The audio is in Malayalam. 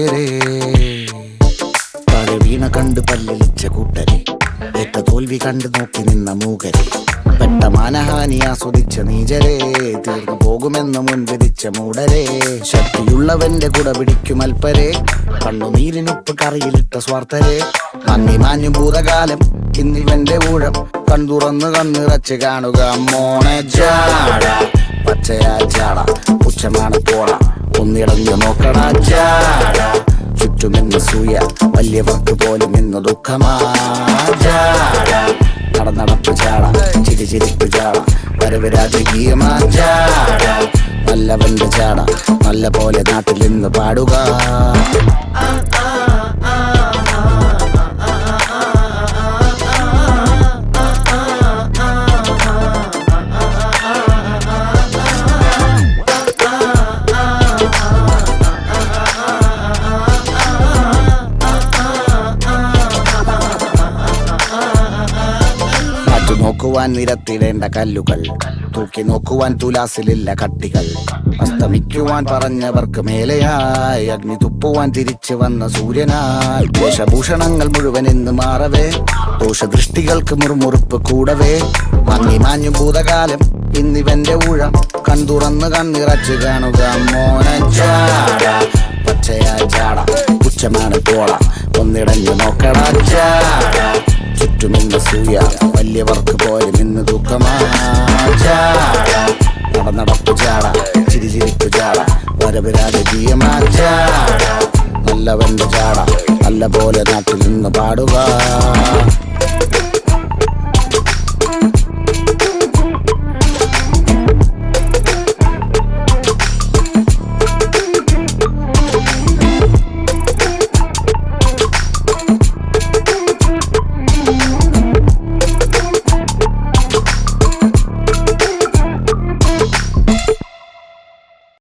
മനുഷ്യരെ. താഴെ വീണ കണ്ട് പല്ലിളിച്ച കൂട്ടരെ, ഏറ്റ തോൽവി കണ്ട് നോക്കി നിന്ന മൂകരെ, പെട്ട മാനഹാനി ആസ്വദിച്ച നീചരെ, തീർന്നു പോകുമെന്ന് മുൻവിധിച്ച മൂടരെ, ശക്തിയുള്ളവന്റെ കുട പിടിക്കും അൽപ്പരെ, കണ്ണുനീരിനുപ്പ് കറിയിലിട്ട സ്വാർത്ഥരെ, മങ്ങി മാഞ്ഞു ഭൂതകാലം ഇന്നിവന്റെ ഊഴം, കൺതുറന്ന് കണ്ണിറച്ച് കാണുക മോണെ ജാട. പച്ചയാ ജാട പുച്ഛമാണ് പോട, ഒന്നിടഞ്ഞു നോക്കണ ജാട. ചുറ്റുമെന്ന് സൂയ വലിയവർക്ക് പോലും ഇന്ന് ദുഃഖമാ ജാട. നടപ്പ് ചാട, ചിരിച്ചിരിപ്പ് ചാട, വരവ് രാജകീയമാ ജാട. നല്ലവന്റെ ചാട, നല്ല പോലെ നാട്ടിൽ നിന്ന് പാടുക. നോക്കുവാൻ നിരത്തിടേണ്ട കല്ലുകൾ, തൂക്കി നോക്കുവാൻ തുലാസിലില്ല കട്ടികൾ, അസ്തമിക്കുവാൻ പറഞ്ഞവർക്ക് മേലെയായി അഗ്നി തുപ്പുവാൻ തിരിച്ചു വന്ന സൂര്യനായി, വേഷഭൂഷണങ്ങൾ മുഴുവൻ എന്ന് മാറവേ, ദോഷദൃഷ്ടികൾക്ക് മുറുമുറുപ്പ് കൂടവേ, മങ്ങി മാഞ്ഞു ഭൂതകാലം ഇന്നിവന്റെ ഊഴം, കൺതുറന്ന് കണ്ണിറച്ച് കാണുക മോനെ ജാട. പച്ചയാ ജാട പുച്ഛമാണ് പോള, ഒന്നിടഞ്ഞു നോക്കട ജാട. ചുറ്റുമിന്ന് സൂയ വലിയവർക്ക് പോലും ഇന്ന് ദുഃഖമാ ജാട. നടപ്പ് ചാട, ചിരിച്ചിരിപ്പ് ചാട, വരവ് രാജകീയമാ ജാട. നല്ലവന്റെ ചാട, നല്ല പോലെ നാട്ടിൽ നിന്ന് പാടുക.